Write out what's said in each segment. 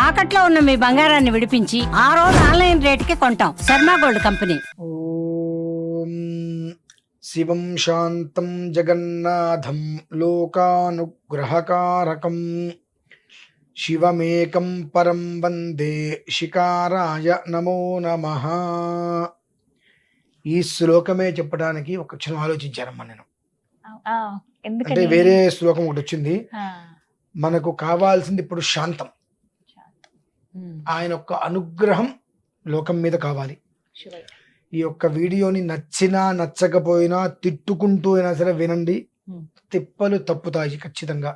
తాకట్లో ఉన్న మీ బంగారాన్ని విడిపించి ఆ రోజు ఆన్లైన్ రేటుకి కొంటాం. Sharma gold company. ఓం శివం శాంతం జగన్నాథం లోకానుగ్రహకారకం శివమేకం పరం వందే శికారాయ నమో నమః. ఈ శ్లోకమే చెప్పడానికి ఒక క్షణం ఆలోచించానమ్మా నేను. అంటే వేరే శ్లోకం ఒకటి వచ్చింది. మనకు కావాల్సింది ఇప్పుడు శాంతం. ఆయన యొక్క అనుగ్రహం లోకం మీద కావాలి. ఈ యొక్క వీడియోని నచ్చినా నచ్చకపోయినా తిట్టుకుంటూ అయినా సరే వినండి. తిప్పలు తప్పుతాయి ఖచ్చితంగా.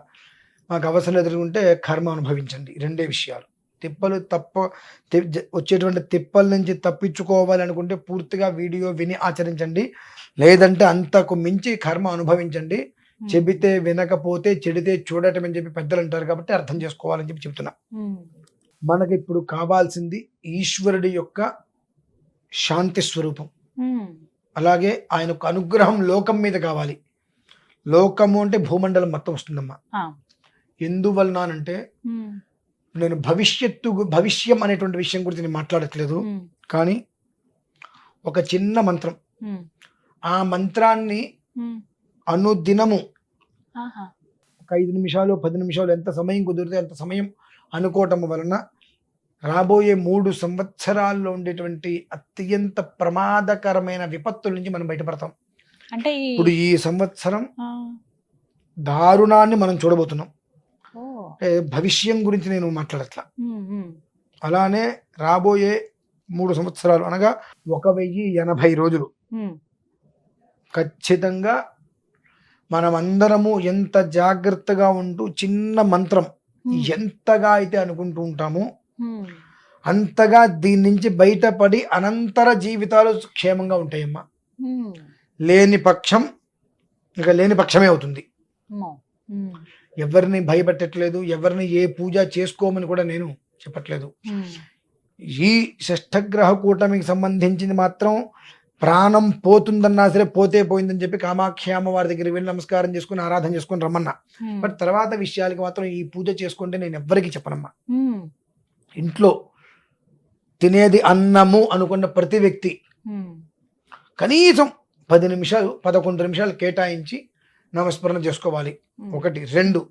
మాకు అవసరం ఎదుర్కొంటే కర్మ అనుభవించండి. రెండే విషయాలు. తిప్పలు వచ్చేటువంటి తిప్పల నుంచి తప్పించుకోవాలనుకుంటే పూర్తిగా వీడియో విని ఆచరించండి. లేదంటే అంతకు మించి కర్మ అనుభవించండి. చెబితే వినకపోతే చెడితే చూడటం అని చెప్పి పెద్దలు అంటారు కాబట్టి అర్థం చేసుకోవాలని చెప్పి చెప్తున్నా. మనకి ఇప్పుడు కావాల్సింది ఈశ్వరుడి యొక్క శాంతి స్వరూపం. అలాగే ఆయన యొక్క అనుగ్రహం లోకం మీద కావాలి. లోకము అంటే భూమండలం మొత్తం వస్తుందమ్మా. ఎందువలనంటే నేను భవిష్యం అనేటువంటి విషయం గురించి నేను మాట్లాడట్లేదు. కానీ ఒక చిన్న మంత్రం, ఆ మంత్రాన్ని అనుదినము ఒక 5 నిమిషాలు 10 నిమిషాలు ఎంత సమయం కుదిరితే అంత సమయం అనుకోవటం వలన రాబోయే 3 సంవత్సరాల్లో ఉండేటువంటి అత్యంత ప్రమాదకరమైన విపత్తుల నుంచి మనం బయటపడతాం. అంటే ఇప్పుడు ఈ సంవత్సరం దారుణాన్ని మనం చూడబోతున్నాం. భవిష్యం గురించి నేను మాట్లాడట్లా. అలానే రాబోయే 3 సంవత్సరాలు అనగా 1080 రోజులు ఖచ్చితంగా మనం అందరము ఎంత జాగ్రత్తగా ఉంటూ చిన్న మంత్రం ఎంతగా అయితే అనుకుంటూ ఉంటామో అంతగా దీని నుంచి బయటపడి అనంతర జీవితాలు క్షేమంగా ఉంటాయమ్మా. లేని పక్షం ఇక లేని పక్షమే అవుతుంది. ఎవరిని భయపెట్టట్లేదు, ఎవరిని ఏ పూజ చేసుకోమని కూడా నేను చెప్పట్లేదు. ఈ షష్ఠగ్రహ కూటమికి సంబంధించింది మాత్రం ప్రాణం పోతుందన్నా సరే పోతే పోయిందని చెప్పి కామాఖ్య అమ్మవారి దగ్గరికి వెళ్ళి నమస్కారం చేసుకుని ఆరాధన చేసుకుని రమ్మన్నా. బట్ తర్వాత విషయాలకి మాత్రం ఈ పూజ చేసుకుంటే నేను ఎవ్వరికి చెప్పనమ్మా. ఇంట్లో తినేది అన్నము అనుకున్న ప్రతి వ్యక్తి కనీసం 10 నిమిషాలు 11 నిమిషాలు కేటాయించి నమస్మరణ చేసుకోవాలి. 1 2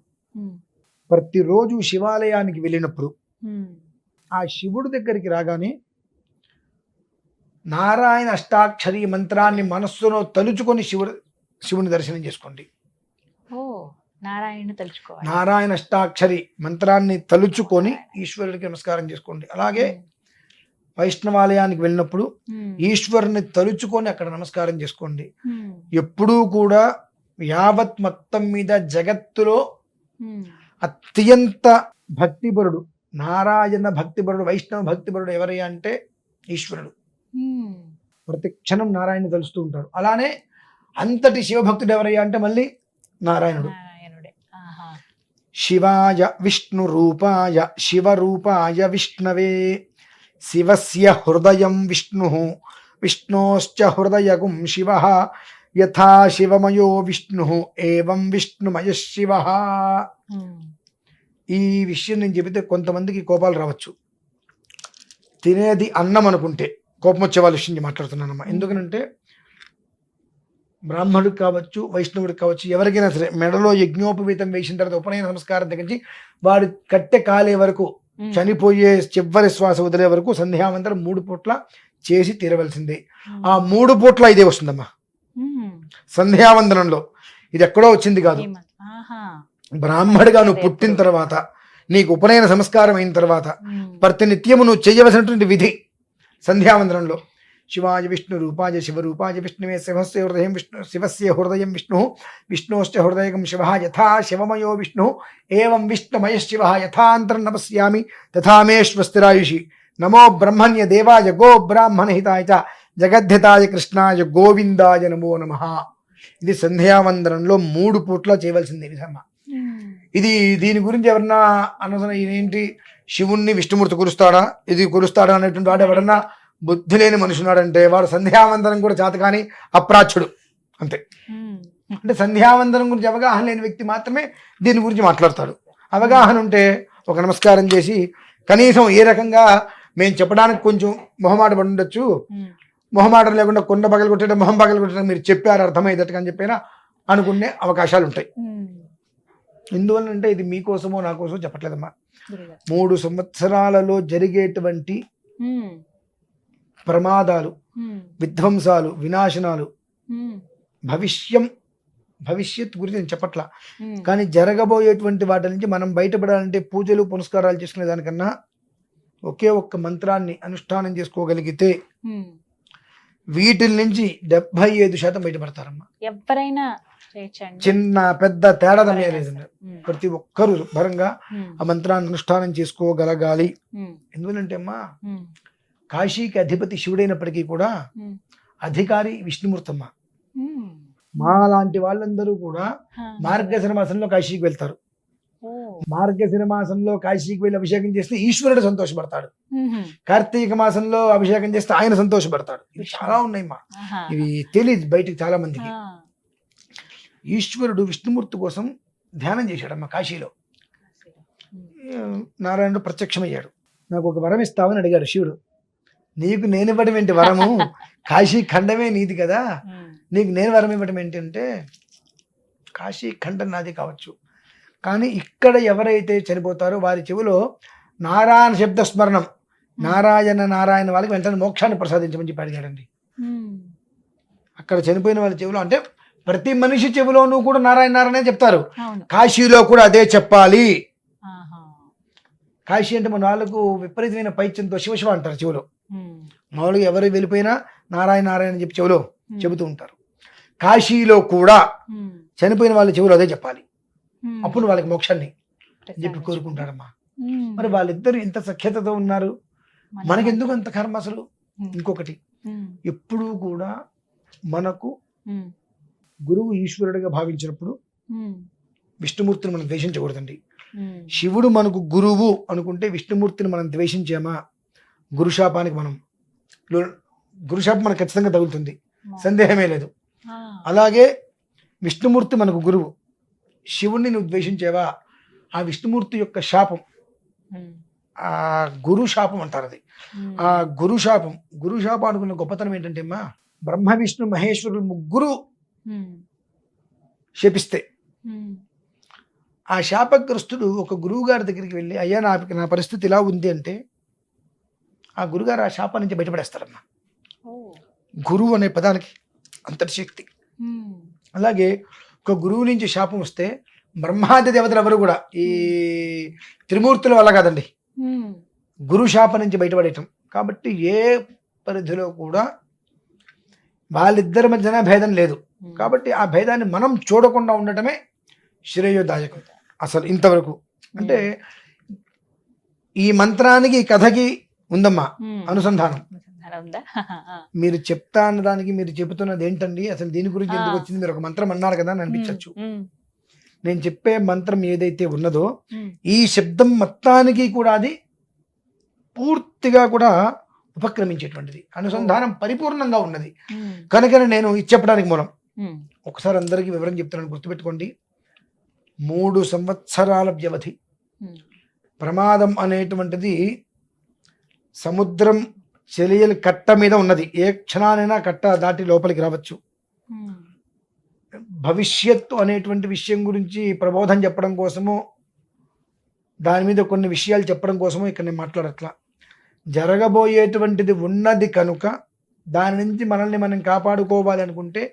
ప్రతిరోజు శివాలయానికి వెళ్ళినప్పుడు ఆ శివుడి దగ్గరికి రాగానే నారాయణ అష్టాక్షరి మంత్రాన్ని మనస్సులో తలుచుకొని శివుని దర్శనం చేసుకోండి. నారాయణ అష్టాక్షరి మంత్రాన్ని తలుచుకొని ఈశ్వరుడికి నమస్కారం చేసుకోండి. అలాగే వైష్ణవాలయానికి వెళ్ళినప్పుడు ఈశ్వరుని తలుచుకొని అక్కడ నమస్కారం చేసుకోండి. ఎప్పుడూ కూడా యావత్ మొత్తం మీద జగత్తులో అత్యంత భక్తిపరుడు, నారాయణ భక్తిపరుడు, వైష్ణవ భక్తిపరుడు ఎవరయ్యా అంటే ఈశ్వరుడు. ప్రతి క్షణం నారాయణ తలుస్తూ ఉంటాడు. అలానే అంతటి శివభక్తుడు ఎవరయ్యా అంటే మళ్ళీ నారాయణుడు. శివాయ విష్ణు రూపాయ శివరూపాయ విష్ణవే శివస్య హృదయం విష్ణు విష్ణోశ్చ హృదయగుం శివ యథా శివమయో విష్ణు ఏవం విష్ణుమయ శివ. ఈ విషయం నేను చెబితే కొంతమందికి కోపాలు రావచ్చు. తినేది అన్నం అనుకుంటే కోపం వచ్చే వాళ్ళ విషయం మాట్లాడుతున్నానమ్మా. ఎందుకనంటే బ్రాహ్మణుడికి కావచ్చు, వైష్ణవుడికి కావచ్చు, ఎవరికైనా సరే మెడలో యజ్ఞోపవీతం వేసిన తర్వాత ఉపనయన సంస్కారం దగ్గర నుంచి వాడు కట్టె కాలే వరకు, చనిపోయే చివరి శ్వాస వదిలే వరకు సంధ్యావంతరం 3 పూట్ల చేసి తీరవలసిందే. ఆ 3 పూట్ల ఇదే వస్తుందమ్మా సంధ్యావందనంలో. ఇది ఎక్కడో వచ్చింది కాదు. బ్రాహ్మడిగా నువ్వు పుట్టిన తర్వాత, నీకు ఉపనయన సంస్కారం అయిన తర్వాత ప్రతినిత్యము నువ్వు చేయవలసినటువంటి విధి సంధ్యావందనంలో శివాయ విష్ణు రూపాయ శివరూపాయ విష్ణువే శివస్య హృదయం విష్ణు శివస్య హృదయం విష్ణు విష్ణోశ్చ హృదయగం శివ యథా శివమయో విష్ణు ఏవం విష్ణుమయ శివ యథాంతరం నమస్యామి తథా మే స్వస్తిరాయుషి నమో బ్రహ్మణ్య దేవాయ గో బ్రాహ్మణ హితాయ చ జగద్ధితాయ కృష్ణాయ గోవిందాయ నమో నమః. ఇది సంధ్యావందనంలో 3 పూట్ల చేయవలసింది విధమ్మ. ఇది దీని గురించి ఎవరన్నా అనవసరం ఇదేంటి శివుణ్ణి విష్ణుమూర్తి కురుస్తాడా, ఇది కురుస్తాడా అనేటువంటి వాడు ఎవరన్నా బుద్ధి లేని మనుషున్నాడంటే వాడు సంధ్యావందనం కూడా చేత కానీ అప్రాచ్యుడు అంతే. అంటే సంధ్యావందనం గురించి అవగాహన లేని వ్యక్తి మాత్రమే దీని గురించి మాట్లాడతాడు. అవగాహన ఉంటే ఒక నమస్కారం చేసి కనీసం ఏ రకంగా మేము చెప్పడానికి కొంచెం మొహమాట పడి ఉండొచ్చు, మొహమాటం లేకుండా కొండ పగలు కొట్టడం మొహం పగలు కొట్టడం మీరు చెప్పారు అర్థమయ్యేటట్టుగా అని చెప్పినా అనుకునే అవకాశాలు ఉంటాయి. ఎందువల్లంటే ఇది మీకోసమో నా కోసమో చెప్పట్లేదమ్మా. 3 సంవత్సరాలలో జరిగేటువంటి ప్రమాదాలు, విధ్వంసాలు, వినాశనాలు, భవిష్యత్ గురించి నేను చెప్పట్లా, కానీ జరగబోయేటువంటి వాటి నుంచి మనం బయటపడాలంటే పూజలు పునస్కారాలు చేసుకునే దానికన్నా ఒకే ఒక్క మంత్రాన్ని అనుష్ఠానం చేసుకోగలిగితే వీటి నుంచి 75% బయటపడతారమ్మా. ఎవరైనా చిన్న పెద్ద తేడా లేదండి. ప్రతి ఒక్కరూ శుభ్రంగా ఆ మంత్రాన్ని అనుష్ఠానం చేసుకోగలగాలి. ఎందుకంటే అమ్మా కాశీకి అధిపతి శివుడైనప్పటికీ కూడా అధికారి విష్ణుమూర్తమ్మ. మా లాంటి వాళ్ళందరూ కూడా మార్గశిర మాసంలో కాశీకి వెళ్తారు. మార్గశిర మాసంలో కాశీకి వెళ్ళి అభిషేకం చేస్తే ఈశ్వరుడు సంతోషపడతాడు. కార్తీక మాసంలో అభిషేకం చేస్తే ఆయన సంతోషపడతాడు. ఇవి చాలా ఉన్నాయి మా, ఇవి తెలియదు బయటికి చాలా మందికి. ఈశ్వరుడు విష్ణుమూర్తి కోసం ధ్యానం చేశాడమ్మా కాశీలో. నారాయణుడు ప్రత్యక్షమయ్యాడు. నాకు ఒక వరం ఇస్తావని అడిగాడు శివుడు. నీకు నేను ఇవ్వడం ఏంటి వరము, కాశీ ఖండమే నీది కదా, నీకు నేను వరం ఇవ్వడం ఏంటంటే కాశీ ఖండం నాది కావచ్చు, కానీ ఇక్కడ ఎవరైతే చనిపోతారో వారి చెవిలో నారాయణ శబ్ద స్మరణం, నారాయణ నారాయణ వాళ్ళకి వెంటనే మోక్షాన్ని ప్రసాదించమని చెప్పి అడిగాడండి. అక్కడ చనిపోయిన వాళ్ళ చెవిలో, అంటే ప్రతి మనిషి చెవిలోనూ కూడా నారాయణ నారాయణ చెప్తారు, కాశీలో కూడా అదే చెప్పాలి. కాశీ అంటే మన వాళ్ళకు విపరీతమైన పైత్యంతో శివశివ అంటారు చెవిలో. మామూలుగా ఎవరు వెళ్ళిపోయినా నారాయణ నారాయణ చెప్పి చెవిలో చెబుతూ ఉంటారు. కాశీలో కూడా చనిపోయిన వాళ్ళ చెవిలో అదే చెప్పాలి, అప్పుడు వాళ్ళకి మోక్షాన్ని చెప్పి కోరుకుంటారమ్మా. మరి వాళ్ళిద్దరు ఇంత సఖ్యతతో ఉన్నారు, మనకెందుకు అంత కర్మ అసలు? ఇంకొకటి, ఎప్పుడూ కూడా మనకు గురువు ఈశ్వరుడిగా భావించినప్పుడు విష్ణుమూర్తిని మనం ద్వేషించకూడదండి. శివుడు మనకు గురువు అనుకుంటే విష్ణుమూర్తిని మనం ద్వేషించామా గురుశాపానికి గురుశాపం మనకు ఖచ్చితంగా తగులుతుంది, సందేహమే లేదు. అలాగే విష్ణుమూర్తి మనకు గురువు, శివుణ్ణి నువ్వు ద్వేషించేవా ఆ విష్ణుమూర్తి యొక్క శాపం, ఆ గురు శాపం అంటారు. అది ఆ గురుశాపం అనుకున్న గొప్పతనం ఏంటంటే అమ్మా, బ్రహ్మ విష్ణు మహేశ్వరులు ముగ్గురు శపిస్తే ఆ శాపగ్రస్తుడు ఒక గురువు గారి దగ్గరికి వెళ్ళి, అయ్యా నా పరిస్థితి ఇలా ఉంది అంటే ఆ గురుగారు ఆ శాపం నుంచి బయటపడేస్తారమ్మా. గురువు అనే పదానికి అంతర్శక్తి. అలాగే ఒక గురువు నుంచి శాపం వస్తే బ్రహ్మాది దేవతలు ఎవరు కూడా, ఈ త్రిమూర్తుల వల్ల కాదండి, గురు శాపం నుంచి బయటపడేయటం. కాబట్టి ఏ పరిధిలో కూడా వాళ్ళిద్దరి మధ్యన భేదం లేదు. కాబట్టి ఆ భేదాన్ని మనం చూడకుండా ఉండటమే శ్రేయోదాయకం. అసలు ఇంతవరకు అంటే ఈ మంత్రానికి ఈ కథకి ఉందమ్మా అనుసంధానం. మీరు చెప్తా అన్న దానికి మీరు చెబుతున్నది ఏంటండి, అసలు దీని గురించి ఎందుకు వచ్చింది, మీరు ఒక మంత్రం అన్నారు కదా అని అనిపించవచ్చు. నేను చెప్పే మంత్రం ఏదైతే ఉన్నదో ఈ శబ్దం మొత్తానికి కూడా అది పూర్తిగా కూడా ఉపక్రమించేటువంటిది, అనుసంధానం పరిపూర్ణంగా ఉన్నది. కనుక నేను ఇది చెప్పడానికి మూలం. ఒకసారి అందరికీ వివరం చెప్తున్నాను, గుర్తుపెట్టుకోండి. 3 సంవత్సరాల వ్యవధి. ప్రమాదం అనేటువంటిది సముద్రం చెలియలు కట్ట మీద ఉన్నది, ఏ క్షణానైనా కట్ట దాటి లోపలికి రావచ్చు. భవిష్యత్తు అనేటువంటి విషయం గురించి ప్రబోధం చెప్పడం కోసము, దాని మీద కొన్ని విషయాలు చెప్పడం కోసము ఇక్కడ నేను మాట్లాడట్లా. జరగబోయేటువంటిది ఉన్నది కనుక దాని నుంచి మనల్ని మనం కాపాడుకోవాలి అనుకుంటే,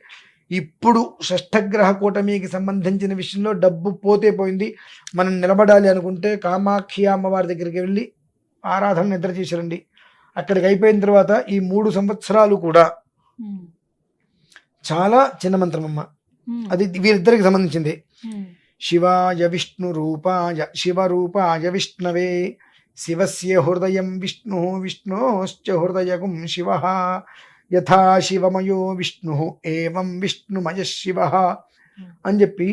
ఇప్పుడు షష్ఠగ్రహ కూటమికి సంబంధించిన విషయంలో డబ్బు పోతే పోయింది, మనం నిలబడాలి అనుకుంటే కామాఖ్య అమ్మవారి దగ్గరికి వెళ్ళి ఆరాధన నిద్ర చేసిరండి. అక్కడికి అయిపోయిన తర్వాత ఈ 3 సంవత్సరాలు కూడా చాలా చిన్న మంత్రం అమ్మ, అది వీరిద్దరికి సంబంధించింది. శివాయ విష్ణు రూపాయ శివరూపాయ విష్ణవే శివస్య హృదయం విష్ణు విష్ణోశ్చ హృదయకం శివ యథా శివమయో విష్ణు ఏవం విష్ణుమయ శివ అని చెప్పి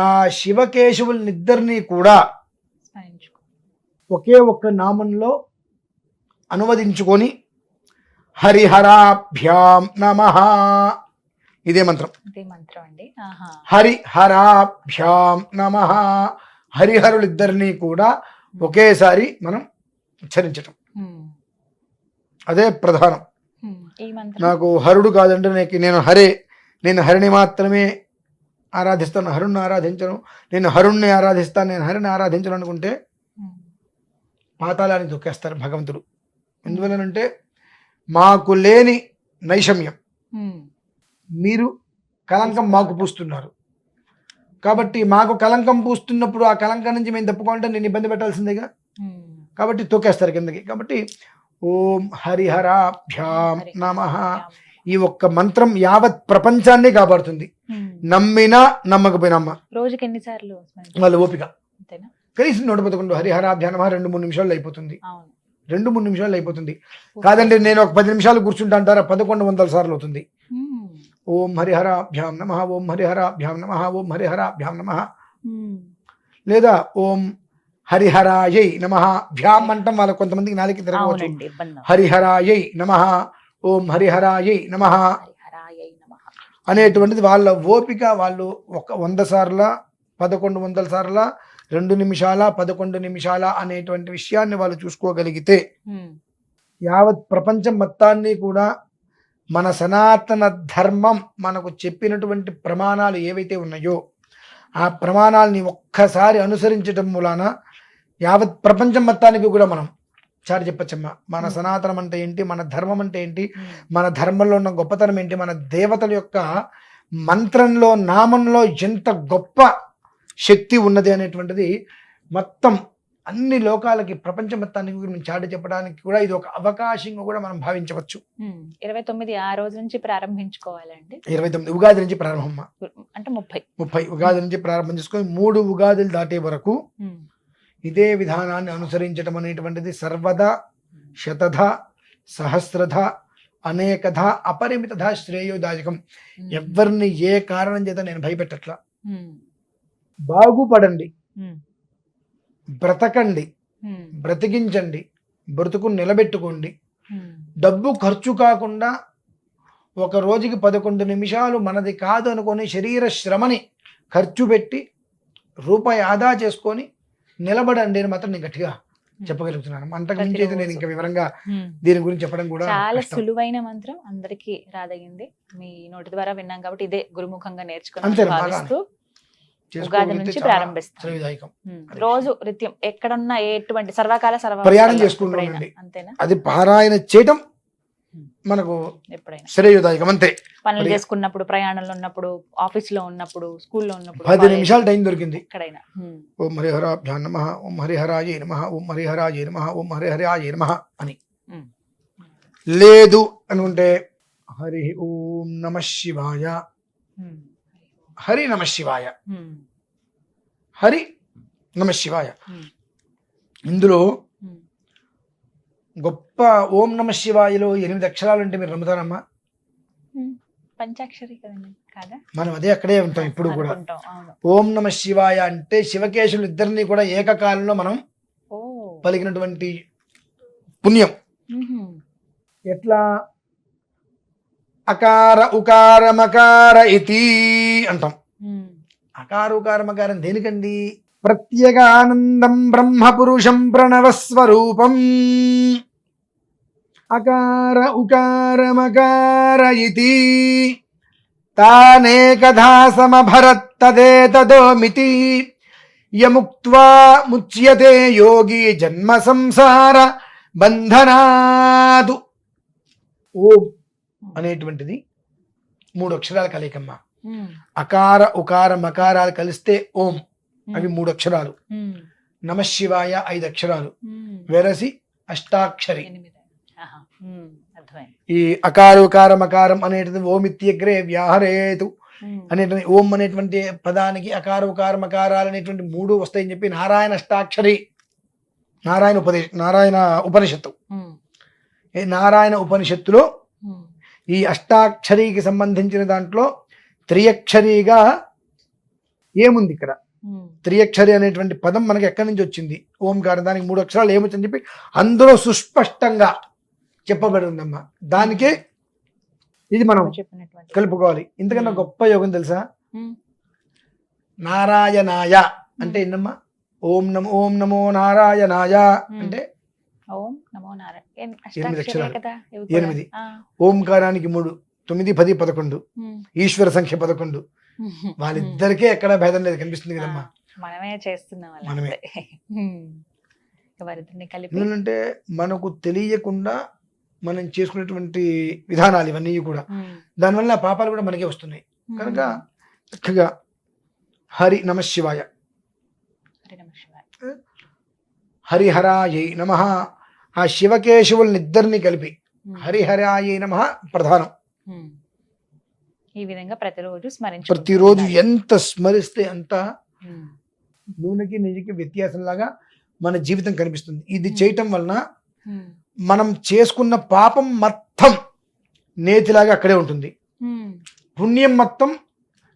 ఆ శివకేశవులనిద్దరినీ కూడా ఒకే ఒక్క నామంలో అనువదించుకొని హరిహరాభ్యాం నమః, ఇదే మంత్రం అండి. హరిహరాభ్యాం నమః, హరిహరులిద్దరినీ కూడా ఒకేసారి మనం ఉచ్చరించటం, అదే ప్రధానం. ఈ మంత్రం నాకు హరుడు కాదంటే నేను హరిని మాత్రమే ఆరాధిస్తాను, హరుణ్ణి ఆరాధించను, నేను హరుణ్ణి ఆరాధిస్తాను, నేను హరిని ఆరాధించను అనుకుంటే పాతాళాన్ని తొక్కేస్తారు భగవంతుడు. ఎందువలనంటే మాకు లేని నైషమ్యం, మీరు కలంకం మాకు పూస్తున్నారు కాబట్టి మాకు కలంకం పూస్తున్నప్పుడు ఆ కలంకం నుంచి మేము తప్పుకోవాలంటే నేను ఇబ్బంది పెట్టాల్సిందేగా, కాబట్టి తొక్కేస్తారు కిందకి. కాబట్టి ఓం హరిహరాభ్యాం నమః ఈ ఒక్క మంత్రం యావత్ ప్రపంచాన్ని కాపాడుతుంది. నమ్మినా నమ్మకపోయినా అమ్మ రోజుకి ఎన్నిసార్లు వాళ్ళ ఓపిక కనీసం 111 హరిహరాభ్యాం నమః 2-3 నిమిషాల్లో అయిపోతుంది. 2-3 నిమిషాల్లో అయిపోతుంది. కాదండి నేను ఒక 10 నిమిషాలు కూర్చుంటా అంటారా 1100 సార్లు అవుతుంది. ఓం హరిహరాభ్యాం నమః, ఓం హరిహరాభ్యాం నమః, ఓం హరిహరాభ్యాం నమః. లేదా ఓం హరిహరాయై నమః. భ్యాం అంటాం వాళ్ళ కొంతమందికి నాలుగు తిరగవచ్చు. హరిహరాయై నమః, ఓం హరిహరాయై నమః అనేటువంటిది వాళ్ళ ఓపిక. వాళ్ళు ఒక 100 సార్ల 1100 సార్ల 2 నిమిషాల 11 నిమిషాల అనేటువంటి విషయాన్ని వాళ్ళు చూసుకోగలిగితే యావత్ ప్రపంచం మొత్తాన్ని కూడా మన సనాతన ధర్మం మనకు చెప్పినటువంటి ప్రమాణాలు ఏవైతే ఉన్నాయో ఆ ప్రమాణాలని ఒక్కసారి అనుసరించటం మూలాన యావత్ ప్రపంచం మొత్తానికి కూడా మనం చాటి చెప్పచ్చమ్మా. మన సనాతనం అంటే ఏంటి, మన ధర్మం అంటే ఏంటి, మన ధర్మంలో ఉన్న గొప్పతనం ఏంటి, మన దేవతల యొక్క మంత్రంలో నామంలో ఎంత గొప్ప శక్తి ఉన్నది అనేటువంటిది మొత్తం అన్ని లోకాలకి ప్రపంచం మొత్తానికి మనం చాటి చెప్పడానికి కూడా ఇది ఒక అవకాశంగా కూడా మనం భావించవచ్చు. 29 ఆ రోజు నుంచి ప్రారంభించుకోవాలండి. 29 ఉగాది నుంచి ప్రారంభం అంటే 30 ఉగాది నుంచి ప్రారంభం చేసుకొని 3 ఉగాదులు దాటే వరకు ఇదే విధానాన్ని అనుసరించడం అనేటువంటిది సర్వదా శతధ సహస్రధ అనేకధ అపరిమితధ శ్రేయోదాయకం. ఎవరిని ఏ కారణం చేత నేను భయపెట్టట్లా. బాగుపడండి, బ్రతకండి, బ్రతికించండి, బ్రతుకుని నిలబెట్టుకోండి. డబ్బు ఖర్చు కాకుండా ఒక రోజుకి 11 నిమిషాలు మనది కాదు అనుకొని శరీర శ్రమని ఖర్చు పెట్టి రూపాయి ఆదా చేసుకొని నిలబడండి అని మాత్రం నేను గట్టిగా చెప్పగలుగుతున్నాను. అంతకు మించి అయితే నేను ఇంకా వివరంగా దీని గురించి చెప్పడం కూడా చాలా సులువైన మంత్రం, అందరికీ రాదగింది. మీ నోటి ద్వారా విన్నాం కాబట్టి ఇదే గురుముఖంగా నేర్చుకుని ఉగాది నుంచి ప్రారంభిస్తాం. రోజు నిత్యం ఎక్కడున్నా ఎటువంటి సర్వకాల ప్రయాణం చేసుకుంటున్నాండి. అంతేనా? అది పారాయణ చేయటం మనకు ఎప్పుడైనా శ్రేయోదాయకం. అంతే. పనులు చేసుకున్నప్పుడు, ప్రయాణంలో ఉన్నప్పుడు, ఆఫీస్ లో ఉన్నప్పుడు, స్కూల్లో ఉన్నప్పుడు 10 నిమిషాలు టైం దొరికింది. ఎక్కడైనా ఓం హరిహరాభ్యాం నమః, ఓం హరిహరాయై నమః, ఓం హరిహరాయై నమః, ఓం హరిహరాయై నమః అని. లేదు అనుకుంటే హరి ఓం నమః శివాయ, హరి నమః శివాయ, హరి నమః శివాయ. ఇందులో గొప్ప ఓం నమః శివాయలో 8 అక్షరాలు అంటే మీరు నమ్ముతారమ్మా? పంచాక్షరి కదండి, కాదా? మనం అదే అక్కడే ఉంటాం ఇప్పుడు కూడా. ఓం నమః శివాయ అంటే శివకేశులు ఇద్దరిని కూడా ఏకకాలంలో మనం పలికినటువంటి పుణ్యం. ఎట్లా? అకార ఉకార మకార ఇతి అంటాం. అకార ఉకార మకారం దేనికండి? ప్రత్యేగానందం బ్రహ్మ పురుషం ప్రణవస్వరూపం. అకార ఉకార మకార ఇతి తానేకధా సమభరత్ తదేతదోమితి యముక్త్వా ముచ్యతే యోగి జన్మ సంసార బంధనాదు. ఓం అనేటువంటిది 3 అక్షరాల కలయికమ్మ. అకార ఉకార మకారాలు కలిస్తే ఓం, అవి 3 అక్షరాలు. నమః శివాయ 5 అక్షరాలు, వెరసి అష్టాక్షరి. ఈ అకార ఉకార మకారం అనేటువంటి ఓమిత్యగ్రే వ్యాహరేతు అనేటువంటి ఓం అనేటువంటి పదానికి అకార ఉకార మకారాలు అనేటువంటి 3 వస్తాయని చెప్పి నారాయణ అష్టాక్షరి, నారాయణ ఉపనిషత్తు. నారాయణ ఉపనిషత్తులో ఈ అష్టాక్షరికి సంబంధించిన దాంట్లో త్రియక్షరిగా ఏముంది? ఇక్కడ త్రియక్షరి అనేటువంటి పదం మనకి ఎక్కడి నుంచి వచ్చింది? ఓంకారం. దానికి 3 అక్షరాలు ఏమొచ్చని చెప్పి అందులో సుస్పష్టంగా చెప్పబడి ఉందమ్మా. దానికే ఇది మనం కలుపుకోవాలి. ఇంతకన్నా గొప్ప యోగం తెలుసా? నారాయణాయ అంటే ఏంటమ్మా? ఓం నమో నారాయణాయ అంటే ఓం నమో నారాయణ. 8 అక్షరాలు. కదా ఇవి కూడా. 8. ఆ. ఓంకారానికి 3, 9, 10, 11. ఉమ్. ఈశ్వర సంఖ్య 11. వాళ్ళిద్దరికే ఎక్కడ భేదం లేదు, కనిపిస్తుంది కదమ్మా. మనమే చేస్తున్నాం అలా మనమే. అంతే. వారిద్దరిని కలిపి ఎందుకంటే మనకు తెలియకుండా మనం చేసుకునేటువంటి విధానాలు ఇవన్నీ కూడా, దానివల్ల పాపాలు కూడా మనకే వస్తున్నాయి. కనుక చక్కగా హరి నమ శివాయ, హరి నమః శివాయ. హరిహరాయై నమ, ఆ శివకేశవులనిద్దరిని కలిపి హరిహరాయై నమ ప్రధానం. ఉమ్. ఈ విధంగా ప్రతిరోజు స్మరించు. ప్రతిరోజు ఎంత స్మరిస్తే అంత నూనెకి నెయ్యికి వ్యత్యాసం లాగా మన జీవితం కనిపిస్తుంది. ఇది చేయటం వలన మనం చేసుకున్న పాపం మొత్తం నేతిలాగా అక్కడే ఉంటుంది, పుణ్యం మొత్తం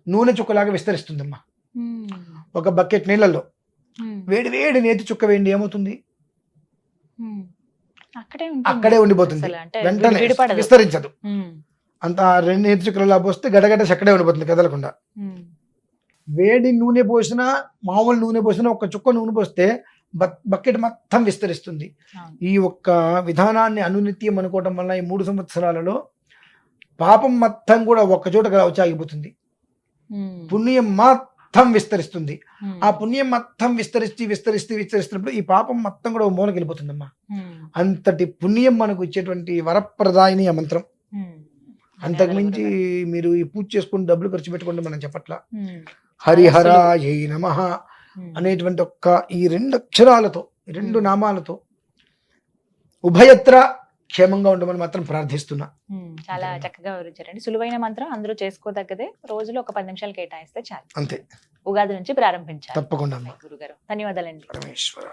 నూనె చుక్కలాగా విస్తరిస్తుందమ్మా. ఒక బకెట్ నీళ్ళల్లో వేడి వేడి నేతి చుక్క వేయండి, ఏమవుతుంది? అక్కడే ఉండిపోతుంది, వెంటనే విస్తరించదు. అంత 2 నేతి చుక్కలలో పోస్తే గడగడ అక్కడే ఉండిపోతుంది కదలకుండా. వేడి నూనె పోసినా, మామూలు నూనె పోసినా, ఒక చుక్క నూనె పోస్తే బకెట్ మొత్తం విస్తరిస్తుంది. ఈ ఒక్క విధానాన్ని అనునిత్యం అనుకోవటం వల్ల ఈ 3 సంవత్సరాలలో పాపం మొత్తం కూడా ఒక్క చోట వచ్చి ఆగిపోతుంది, పుణ్యం మొత్తం విస్తరిస్తుంది. ఆ పుణ్యం మొత్తం విస్తరిస్తున్నప్పుడు ఈ పాపం మొత్తం కూడా మూలకి వెళ్ళిపోతుందమ్మా. అంతటి పుణ్యం మనకు ఇచ్చేటువంటి వరప్రదాయిని ఆ మంత్రం. అంతకుమించి మీరు ఈ పూజ చేసుకుని డబ్బులు ఖర్చు పెట్టుకుంటే మనం చెప్పట్లా. హరిహరాయై నమః అనేటువంటి ఒక్క ఈ 2 అక్షరాలతో, 2 నామాలతో ఉభయత్ర క్షేమంగా ఉండమని మాత్రం ప్రార్థిస్తున్నా. చాలా చక్కగా వివరించారండి. సులువైన మంత్రం, అందరూ చేసుకోదగ్గదే. రోజులో ఒక 10 నిమిషాలు కేటాయిస్తే చాలు. అంతే, ఉగాది నుంచి ప్రారంభించాలి. తప్పకుండా గురుగారు ధన్యవాదాలండి. పరమేశ్వర.